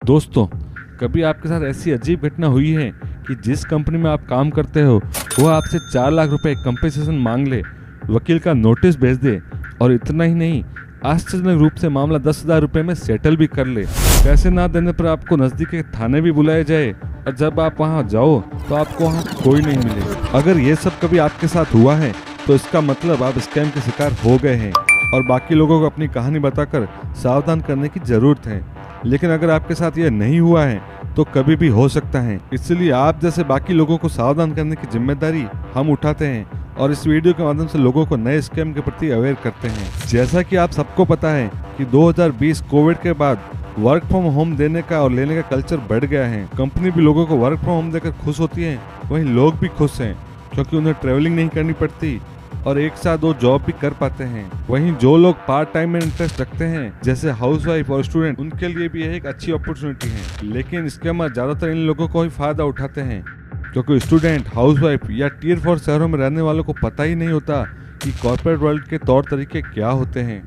दोस्तों, कभी आपके साथ ऐसी अजीब घटना हुई है कि जिस कंपनी में आप काम करते हो वो आपसे 4 लाख रुपए कंपेंसेशन मांग ले, वकील का नोटिस भेज दे और इतना ही नहीं, आश्चर्यजनक रूप से मामला 10,000 रुपए में सेटल भी कर ले। पैसे ना देने पर आपको नजदीक के थाने भी बुलाया जाए और जब आप वहां जाओ तो आपको वहां कोई नहीं मिले। अगर ये सब कभी आपके साथ हुआ है तो इसका मतलब आप स्कैम के शिकार हो गए हैं और बाकी लोगों को अपनी कहानी बताकर सावधान करने की जरूरत है। लेकिन अगर आपके साथ यह नहीं हुआ है तो कभी भी हो सकता है, इसलिए आप जैसे बाकी लोगों को सावधान करने की जिम्मेदारी हम उठाते हैं और इस वीडियो के माध्यम से लोगों को नए स्कैम के प्रति अवेयर करते हैं। जैसा कि आप सबको पता है कि 2020 कोविड के बाद वर्क फ्रॉम होम देने का और लेने का कल्चर बढ़ गया है। कंपनी भी लोगों को वर्क फ्रॉम होम देकर खुश होती है, वहीं लोग भी खुश हैं क्योंकि उन्हें ट्रेवलिंग नहीं करनी पड़ती और एक साथ 2 जॉब भी कर पाते हैं। वहीं जो लोग पार्ट टाइम में इंटरेस्ट रखते हैं जैसे हाउसवाइफ और स्टूडेंट, उनके लिए भी यह एक अच्छी अपॉर्चुनिटी है। लेकिन स्कैमर ज्यादातर इन लोगों को ही फायदा उठाते हैं क्योंकि स्टूडेंट, हाउसवाइफ या टियर 4 शहरों में रहने वालों को पता ही नहीं होता कि कॉर्पोरेट वर्ल्ड के तौर तरीके क्या होते हैं,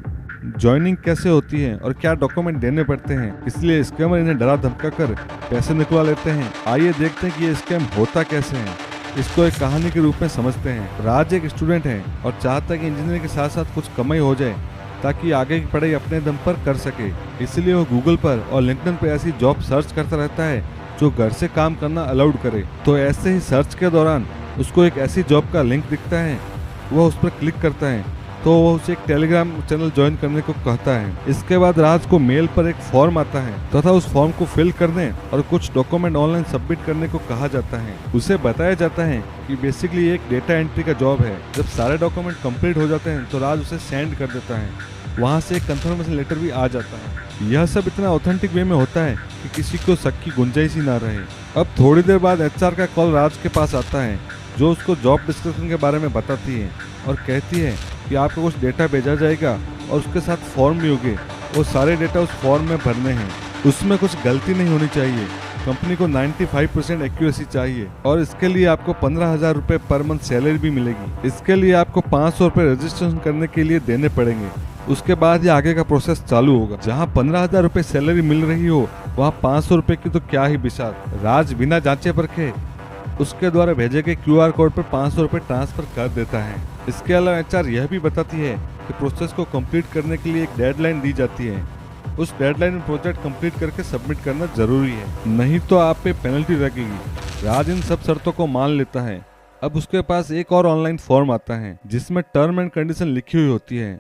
ज्वाइनिंग कैसे होती है और क्या डॉक्यूमेंट देने पड़ते हैं। इसलिए स्कैमर इन्हें डरा धमका कर पैसे निकलवा लेते हैं। आइए देखते हैं कि ये स्कैम होता कैसे है। इसको एक कहानी के रूप में समझते हैं। राज एक स्टूडेंट है और चाहता है कि इंजीनियरिंग के साथ साथ कुछ कमाई हो जाए ताकि आगे की पढ़ाई अपने दम पर कर सके। इसलिए वो गूगल पर और लिंक्डइन पर ऐसी जॉब सर्च करता रहता है जो घर से काम करना अलाउड करे। तो ऐसे ही सर्च के दौरान उसको एक ऐसी जॉब का लिंक दिखता है, वह उस पर क्लिक करता है तो वो उसे एक टेलीग्राम चैनल ज्वाइन करने को कहता है। इसके बाद राज को मेल पर एक फॉर्म आता है तथा उस फॉर्म को फिल करने और कुछ डॉक्यूमेंट ऑनलाइन सबमिट करने को कहा जाता है। उसे बताया जाता है कि बेसिकली एक डेटा एंट्री का जॉब है। जब सारे डॉक्यूमेंट कंप्लीट हो जाते हैं तो राज उसे सेंड कर देता है। वहाँ से एक कंफर्मेशन लेटर भी आ जाता है। यह सब इतना ऑथेंटिक वे में होता है कि किसी को शक की गुंजाइश ही ना रहे। अब थोड़ी देर बाद HR का कॉल राज के पास आता है जो उसको जॉब डिस्क्रिप्शन के बारे में बताती है और कहती है कि आपको कुछ डेटा भेजा जाएगा और उसके साथ फॉर्म भी होंगे। वो सारे डेटा उस फॉर्म में भरने हैं, उसमें कुछ गलती नहीं होनी चाहिए। कंपनी को 95% एक्यूरेसी चाहिए और इसके लिए आपको 15,000 रुपए पर मंथ सैलरी भी मिलेगी। इसके लिए आपको 500 रुपए रजिस्ट्रेशन करने के लिए देने पड़ेंगे। उसके बाद ये आगे का प्रोसेस चालू होगा। जहाँ 15,000 रुपए सैलरी मिल रही हो वहाँ 500 रुपए की तो क्या ही बिसात। राज बिना जांचे परखे उसके द्वारा भेजे गए QR कोड पर 500 रुपए ट्रांसफर कर देता है। इसके अलावा HR यह भी बताती है कि प्रोसेस को कंप्लीट करने के लिए एक डेडलाइन दी जाती है। उस डेडलाइन में प्रोजेक्ट कंप्लीट करके सबमिट करना जरूरी है, नहीं तो आप पे पेनल्टी लगेगी। राज इन सब शर्तों को मान लेता है। अब उसके पास एक और ऑनलाइन फॉर्म आता है जिसमें टर्म एंड कंडीशन लिखी हुई होती है।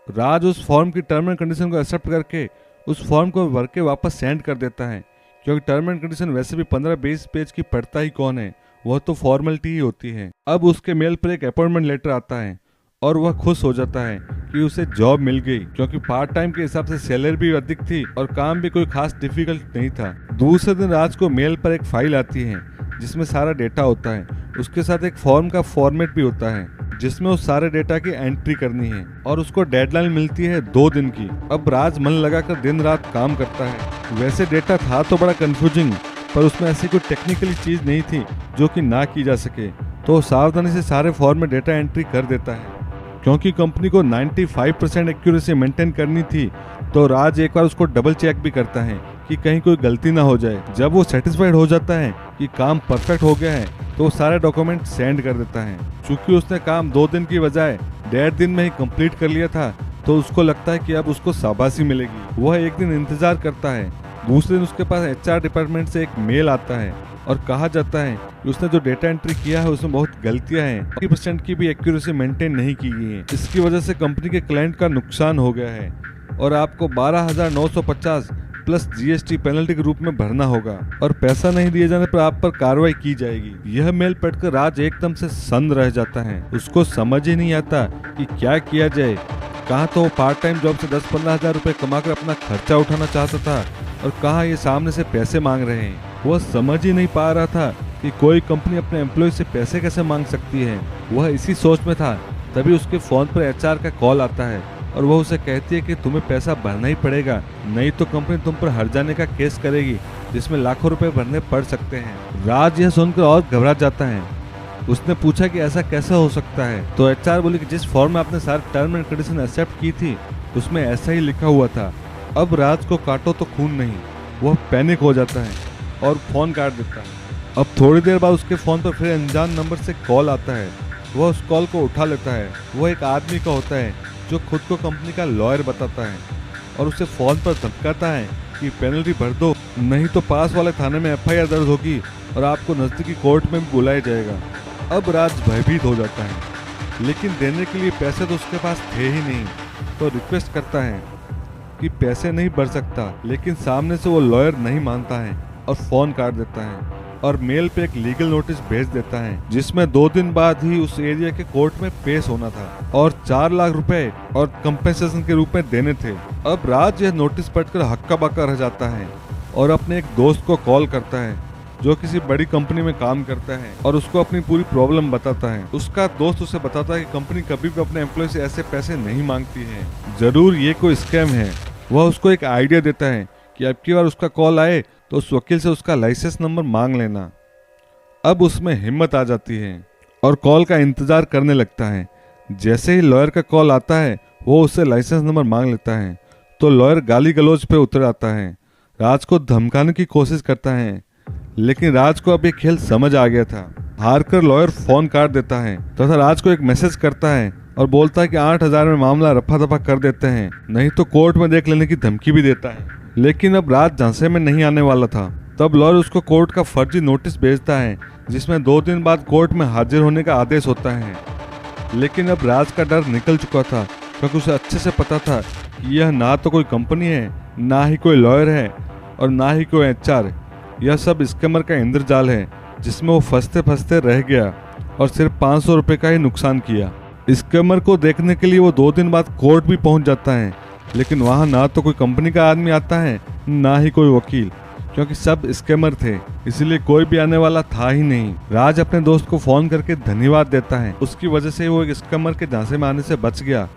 राज उस फॉर्म की टर्म एंड कंडीशन को एक्सेप्ट करके उस फॉर्म को भर के वापस सेंड कर देता है क्योंकि टर्म एंड कंडीशन वैसे भी 15-20 पेज की पढ़ता ही कौन है, वह तो फॉर्मेलिटी ही होती है। अब उसके मेल पर एक अपॉइंटमेंट लेटर आता है और वह खुश हो जाता है कि उसे जॉब मिल गई क्योंकि पार्ट टाइम के हिसाब से सैलरी भी अधिक थी और काम भी कोई खास डिफिकल्ट नहीं था। दूसरे दिन राज को मेल पर एक फाइल आती है जिसमें सारा डेटा होता है। उसके साथ एक फॉर्म का फॉर्मेट भी होता है जिसमें उस सारे डेटा की एंट्री करनी है और उसको डेडलाइन मिलती है 2 दिन की। अब राज मन लगाकर दिन रात काम करता है। वैसे डेटा था तो बड़ा कंफ्यूजिंग, पर उसमें ऐसी कोई टेक्निकली चीज नहीं थी जो कि ना की जा सके, तो सावधानी से सारे फॉर्म में डेटा एंट्री कर देता है। क्योंकि कंपनी को 95% एक्यूरेसी मेंटेन करनी थी तो राज एक बार उसको डबल चेक भी करता है कि कहीं कोई गलती ना हो जाए। जब वो सेटिस्फाइड हो जाता है कि काम परफेक्ट हो गया है तो वो सारे डॉक्यूमेंट सेंड कर देता है। चूंकि उसने काम 2 दिन की बजाय 1.5 दिन में ही कंप्लीट कर लिया था तो उसको लगता है कि अब उसको शाबाशी मिलेगी। वह एक दिन इंतजार करता है। दूसरे दिन उसके पास HR डिपार्टमेंट से एक मेल आता है और कहा जाता है कि उसने जो डेटा एंट्री किया है उसमें बहुत गलतियां हैं, 30% की भी एक्यूरेसी मेंटेन नहीं की गई है। इसकी वजह से कंपनी के क्लाइंट का नुकसान हो गया है और आपको 12,950 प्लस GST पेनल्टी के रूप में भरना होगा और पैसा नहीं दिए जाने पर आप पर कार्रवाई की जाएगी। यह मेल पढ़कर राज एकदम से सन्न रह जाता है। उसको समझ ही नहीं आता कि क्या किया जाए। कहाँ तो वो पार्ट टाइम जॉब से 10-15 हजार रुपए कमाकर अपना खर्चा उठाना चाहता था और कहाँ ये सामने से पैसे मांग रहे हैं। वह समझ ही नहीं पा रहा था कि कोई कंपनी अपने एम्प्लॉय से पैसे कैसे मांग सकती है। वह इसी सोच में था तभी उसके फोन पर HR का कॉल आता है और वह उसे कहती है कि तुम्हें पैसा भरना ही पड़ेगा, नहीं तो कंपनी तुम पर हर्जाने जाने का केस करेगी जिसमें लाखों रुपए भरने पड़ सकते हैं। राज यह सुनकर और घबरा जाता है। उसने पूछा कि ऐसा कैसा हो सकता है तो HR बोली कि जिस फॉर्म में आपने सारे टर्म एंड कंडीशन एक्सेप्ट की थी उसमें ऐसा ही लिखा हुआ था। अब राज को काटो तो खून नहीं, वह पैनिक हो जाता है और फ़ोन काट देता है। अब थोड़ी देर बाद उसके फ़ोन पर फिर अनजान नंबर से कॉल आता है। वह उस कॉल को उठा लेता है। वह एक आदमी का होता है जो खुद को कंपनी का लॉयर बताता है और उसे फ़ोन पर धमकाता है कि पेनल्टी भर दो, नहीं तो पास वाले थाने में FIR दर्ज होगी और आपको नज़दीकी कोर्ट में भी बुलाया जाएगा। अब राज भयभीत हो जाता है, लेकिन देने के लिए पैसे तो उसके पास थे ही नहीं, तो रिक्वेस्ट करता है कि पैसे नहीं भर सकता, लेकिन सामने से वो लॉयर नहीं मानता है और फ़ोन काट देता है और मेल पे एक लीगल नोटिस भेज देता है जिसमें 2 दिन बाद ही उस एरिया के कोर्ट में पेश होना था और 4 लाख रुपए और कंपेंसेशन के रूप में देने थे। अब राज यह नोटिस पढ़कर हक्का बक्का रह जाता है और अपने एक दोस्त को कॉल करता है जो किसी बड़ी कंपनी में काम करता है और उसको अपनी पूरी प्रॉब्लम बताता है। उसका दोस्त उसे बताता है कि कंपनी कभी भी अपने एम्प्लॉय से ऐसे पैसे नहीं मांगती है, जरूर ये कोई स्कैम है। वह उसको एक आइडिया देता है कि अब की बार उसका कॉल आए तो उस वकील से उसका लाइसेंस नंबर मांग लेना। अब उसमें हिम्मत आ जाती है और कॉल का इंतजार करने लगता है। जैसे ही लॉयर का कॉल आता है वो उससे लाइसेंस नंबर मांग लेता है तो लॉयर गाली गलौज पे उतर आता है, राज को धमकाने की कोशिश करता है, लेकिन राज को अब ये खेल समझ आ गया था। हार कर लॉयर फोन काट देता है तथा राज को एक मैसेज करता है और बोलता है कि 8,000 में मामला रफा दफा कर देते हैं, नहीं तो कोर्ट में देख लेने की धमकी भी देता है। लेकिन अब राज झांसे में नहीं आने वाला था। तब लॉयर उसको कोर्ट का फर्जी नोटिस भेजता है जिसमें 2 दिन बाद कोर्ट में हाजिर होने का आदेश होता है। लेकिन अब राज का डर निकल चुका था क्योंकि उसे अच्छे से पता था कि यह ना तो कोई कंपनी है, ना ही कोई लॉयर है और ना ही कोई HR। यह सब स्कैमर का इंद्रजाल है जिसमें वो फंसते फंसते रह गया और सिर्फ 500 रुपये का ही नुकसान किया। स्कैमर को देखने के लिए वो 2 दिन बाद कोर्ट भी पहुंच जाता है, लेकिन वहां ना तो कोई कंपनी का आदमी आता है ना ही कोई वकील, क्योंकि सब स्कैमर थे, इसलिए कोई भी आने वाला था ही नहीं। राज अपने दोस्त को फोन करके धन्यवाद देता है, उसकी वजह से वो एक स्कैमर के झांसे में आने से बच गया।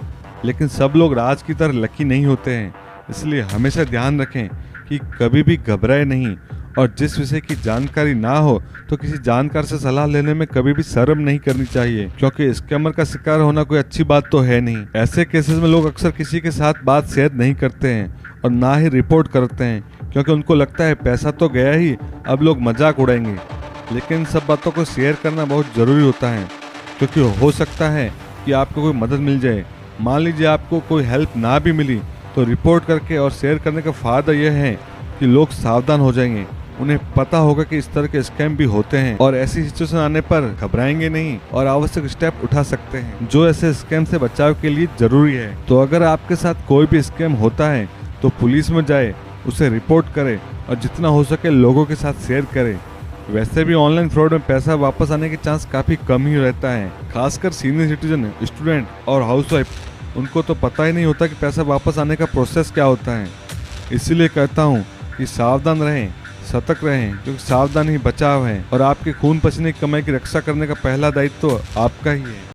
लेकिन सब लोग राज की तरह लकी नहीं होते हैं, इसलिए हमेशा ध्यान रखें कि कभी भी घबराए नहीं और जिस विषय की जानकारी ना हो तो किसी जानकार से सलाह लेने में कभी भी शर्म नहीं करनी चाहिए, क्योंकि स्कैमर का शिकार होना कोई अच्छी बात तो है नहीं। ऐसे केसेस में लोग अक्सर किसी के साथ बात शेयर नहीं करते हैं और ना ही रिपोर्ट करते हैं, क्योंकि उनको लगता है पैसा तो गया ही, अब लोग मजाक उड़ाएंगे। लेकिन सब बातों को शेयर करना बहुत ज़रूरी होता है, क्योंकि हो सकता है कि आपको कोई मदद मिल जाए। मान लीजिए आपको कोई हेल्प ना भी मिली तो रिपोर्ट करके और शेयर करने का फ़ायदा यह है कि लोग सावधान हो जाएंगे, उन्हें पता होगा कि इस तरह के स्कैम भी होते हैं और ऐसी सिचुएशन आने पर घबराएंगे नहीं और आवश्यक स्टेप उठा सकते हैं जो ऐसे स्कैम से बचाव के लिए जरूरी है। तो अगर आपके साथ कोई भी स्कैम होता है तो पुलिस में जाए, उसे रिपोर्ट करें और जितना हो सके लोगों के साथ शेयर करें। वैसे भी ऑनलाइन फ्रॉड में पैसा वापस आने के चांस काफ़ी कम ही रहता है, खासकर सीनियर सिटीजन, स्टूडेंट और हाउसवाइफ, उनको तो पता ही नहीं होता कि पैसा वापस आने का प्रोसेस क्या होता है। इसीलिए कहता हूँ कि सावधान रहें, सतर्क रहें, क्योंकि सावधान ही बचाव है और आपके खून पसीने की कमाई की रक्षा करने का पहला दायित्व तो आपका ही है।